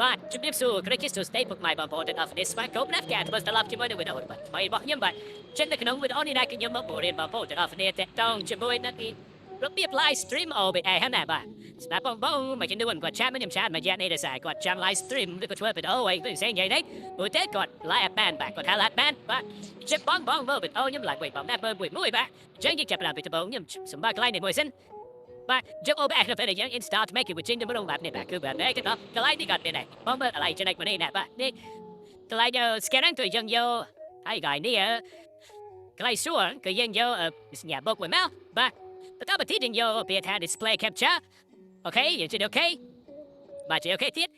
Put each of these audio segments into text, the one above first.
បាទជំរាបសួរគ្រិចស្ទូស្តេពុកម៉ែបងប្អូនទាំងអស់គ្នាស្វាគមន៍ណាស់ការធ្វើស្ដាប់ជាមួយនឹងវីដេអូបាទថ្មីរបស់ខ្ញុំបាទចិននៅក្នុងវីដេអូនេះដែរខ្ញុំមកបង្រៀនបងប្អូនទាំងអស់គ្នាតាក់ទងជាមួយនឹងរបៀប live stream OBS ហ្នឹងណាបាទស្ដាប់បងប្អូនមកជំនួនគាត់ឆាតខ្ញុំឆាតមកយ៉ាងនេះដែរគាត់ចាំ live stream ឬក៏ធ្វើវីដេអូអីផ្សេងៗយ៉ាងនេះព្រោះតែគាត់ live band បាទគាត់ថា live band បាទជិះបងមើលវីដេអូខ្ញុំ live បងណាមើលមួយបាទអញ្ចឹងយើងចាប់ផ្ដើមពីដំបូងខ្ញុំសម្បាកន្លែងនេះមួយសិនបាទយក OBS ទៅពេលយើង install ថ្មីគឺវាចេញទៅម្ដងបាទនេះបាទគឺបាទនេះក៏កន្លែងនេះក៏មានដែរបងមើលកន្លែងចំណុចមួយនេះណាបាទនេះកន្លែង scanner ទៅយើងយកហើយកន្លែងនេះកន្លែងសួរគឺយើងយកសញ្ញាបុកមួយមកបាទបន្តមកទៀតយើងយកពាក្យថា display capture អូខេយើងចុចអូខេបាទចុចអូខេទៀត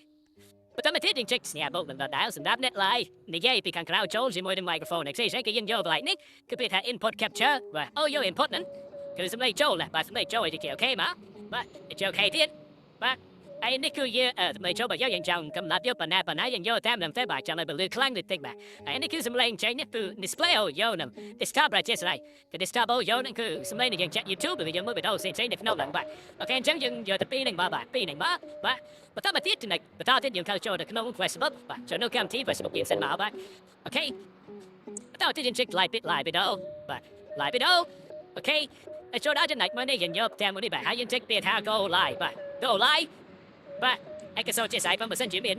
បន្តមកទៀតយើងចុចសញ្ញាបុកនឹងដដែលសម្រាប់ net live និយាយពីខាងក្រៅចូលជាមួយនឹង microphone នេះគឺយើងយកកន្លែងនេះគឺពាក្យថា input capture បាទអូយក input ហ្នឹងគឺសម្លេងចូលណាបាទសម្លេងចូលឲ្យអូខេមកបាទចុចអូខេទៀតបាទហើយនេះគឺយើងសម្លេងចូលបើយើងចង់កំណត់យកបណ្ណាយើងយកតាមនឹងទៅបាទចាំឲ្យបលឺខ្លាំងតិចបាទហើយនេះគឺសម្លេងចេញនេះគឺ display អូយកនឹង desktop បាទចេះស្អីគឺ desktop អូយកនឹងគឺសម្លេងដែលយើងចាក់ YouTube ឬយើងមើលវីដេអូផ្សេងៗនៅក្នុងហ្នឹងបាទអូខេអញ្ចឹងយើងយកទៅពីរហ្នឹងបាទពីរហ្នឹងបាទបន្តមកទៀតចំណុចបន្តទៀតយើងត្រូវចូលទៅក្នុង Facebook បាទចូលនៅកម្មវិធី Facebook យើងសិនមកបាទអូខេបន្តទៀតយើង check live video បាទ live video អូខេចូលដល់ចំណុចមួយនេះយើងយកតាមមួយនេះបាទហើយយើង check ពាក្យថា go live បាទ go live បាទឯកសារជាស្អីបើមិនជាមាន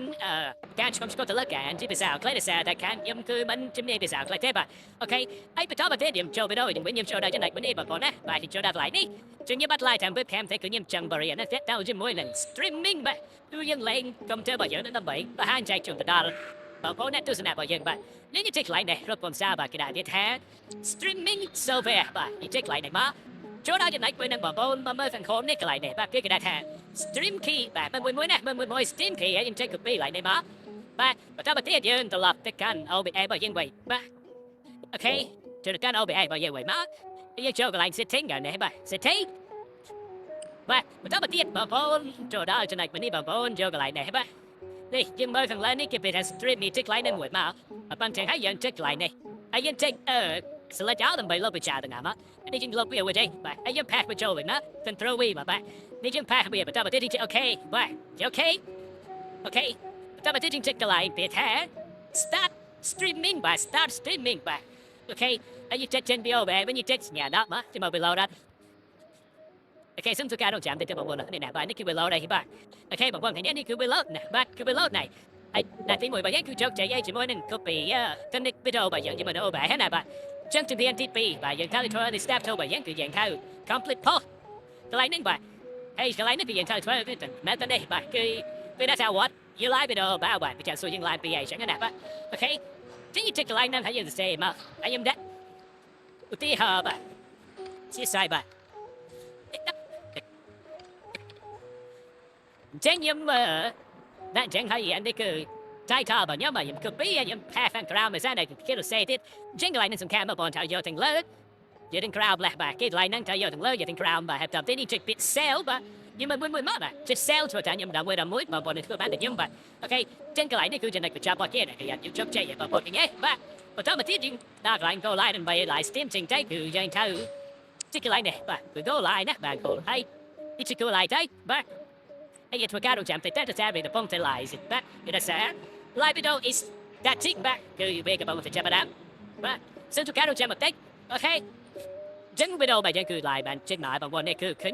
ការឆ្លងឆ្កត់ទៅលើការជាភាសាអង់គ្លេសតែខាងខ្ញុំគឺមិនជំនាញភាសាអង់គ្លេសទេបាទអូខេហើយបន្តមកទៀតខ្ញុំចូលវីដេអូខ្ញុំចូលដល់ចំណុចមួយនេះបងប្អូនណាបាទចូលដល់កន្លែងនេះជាខ្ញុំបាត់ live តាម webcam តែគឺខ្ញុំចង់បរិយាណាស់តែជាមួយនឹង streaming បាទគឺយើងលេងកុំព្យូទ័ររបស់យើងដើម្បីបង្ហាញចែកជូនទៅដល់បងប្អូនអ្នកទស្សនារបស់យើងបាទយើងជិះកន្លែងនេះរកកំសាបាទគេដាក់ថា streaming software បាទជិះកន្លែងនេះមកចូលដល់ចំណុចមួយនឹងបងប្អូនមើលសង្ឃមនេះកន្លែងនេះបាទគេដាក់ថា stream key បាទមួយណាមួយ stream key ហើយយើងចុច copy កន្លែងនេះមកបាទបន្តមកទៀតយើងត្រឡប់ទៅកាន់ OBS របស់យើងវិញបាទអូខេចូលទៅកាន់ OBS របស់យើងវិញមកយើងចូលកន្លែង setting កន្លែងនេះបាទ setting បាទបន្តមកទៀតបងប្អូនចូលដល់ចំណុចមួយនេះបងប្អូនយកកន្លែងនេះបាទនេះយើងមើលខាងលើនេះគេគេថា stream នេះចុចកន្លែងនេះមួយមកប៉ុន្តែហើយយើងចុចកន្លែងនេះហើយយើងចុចselect outដើម្បីលុបពីចោលទាំងអស់មកនេះយើងលុបវាវិញបាទហើយយើង pass បញ្ចូលវិញណា control V បាទនេះយើង pass វាបន្តមកទៀតយើងអូខេបាទអូខេបន្តមកទៀតយើងចុចកន្លែងពេលថា start streaming បាទ start streaming បាទអូខេហើយយើងចុចចេញពី OBS វិញយើងចុចសញ្ញាដកមកចាំមក reload អូខេសូមជួយការរងចាំតិចទៅបងប្អូននេះណាបាទនេះគឺ reload ហើយបាទអូខេបងប្អូនថ្ងៃនេះគឺ reload ណាបាទគឺ reload ណាហើយដល់ទីមួយបាទយើងគឺជោគជ័យជាមួយនឹង copy connect video បាទយើងជាមួយនឹង OBS ណាបាទចឹងជំនាញទី2បាទយើងត្រូវធ្វើ step ទៅបាទយើងគឺយើងត្រូវ complete post កន្លែងនេះបាទហើយកន្លែងនេះគឺយើងត្រូវធ្វើមែនតើនេះបាទគឺវាដាក់ថា what you live video បាទគឺចាំសួរយើង live ពីអីចឹងណាបាទអូខេចឹងយើងចុចកន្លែងហ្នឹងហើយយើងសរសេរមកហើយខ្ញុំដាក់ឧទាហរណ៍បាទជាស្អីបាទចឹងខ្ញុំដាក់ចឹងហើយនេះគឺtitle របស់ខ្ញុំខ្ញុំ copy ខ្ញុំ paste ខាងក្រៅមកសិនតែគេសរសេរទៀតចឹងកន្លែងនេះសំខាន់មកបងត្រូវយកទាំងលើយកទាំងក្រៅផ្លេះបាទគេកន្លែងហ្នឹងត្រូវយកទាំងលើយកទាំងក្រៅបាទហើយតាមទីនេះចុចពាក្យ sell បាទខ្ញុំមួយមកបាទចុច sell ធ្វើតែខ្ញុំដល់មួយបងប្អូនធ្វើបានតែខ្ញុំបាទអូខេចឹងកន្លែងនេះគឺចំណុចបញ្ចប់របស់គេគេយកជោគជ័យបងប្អូននេះបាទបន្តមកទៀតយើងដល់កន្លែង go live ដើម្បី live stream ចឹងតែគឺយើងត្រូវចុចកន្លែងនេះបាទគឺ go live ណាបាទ go ហើយនេះចុច go live ទៅបាទហើយយើងធ្វើការរងចាំតែតែតែវាកំពុងតែ live បាទវាថា live video is static បាទគឺវាកំពុងតែចាប់បានបាទសូមជួយការរងចាំបន្តិចអូខេចឹងវីដេអូបាទយើងគឺ live បានចេញមកបងប្អូននេះគឺឃើញ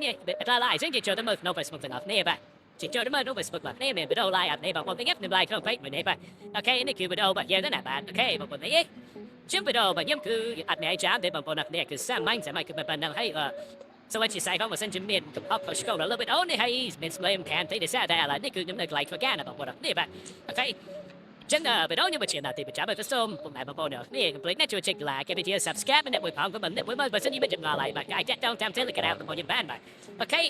តែ live ចឹងគេចូលទៅមើលក្នុង Facebook ទាំងអស់គ្នាបាទចូលទៅមើលក្នុង Facebook បាទនេះមានវីដេអូ live អត់នេះបងប្អូនទាំងខ្ញុំ live ក្នុង page មួយនេះបាទអូខេនេះគឺវីដេអូបាទយើងទៅណាបាទអូខេបងប្អូននេះចឹងវីដេអូបាទខ្ញុំគឺអត់មានអីចាំទេបងប្អូននេះគឺសាមញ្ញគឺប៉ុណ្ណឹងហើយសូមឲ្យជាស្អីផងបើសិនជាមានកំអប់ខុសឆ្គងដល់វីដេអូនេះហើយមានស្លេមខានតិចតែឥឡូវនេះគឺខ្ញុំនៅកន្លែងធ្វើការណាបងប្អូននេះបាទអូខេចឹងវីដេអូខ្ញុំបញ្ជាក់ដល់ទីបញ្ចប់ហើយសូមពុកម៉ែបងប្អូននេះ complete ណាជួយចុច like គេវិទ្យា subscribe អ្នកមួយផងក៏មិនអ្នកមួយមើលបើសិនជាមិនចំណាយឡើយបាទអាចតាក់ទងតាម Telegram របស់ខ្ញុំបានបាទអូខេ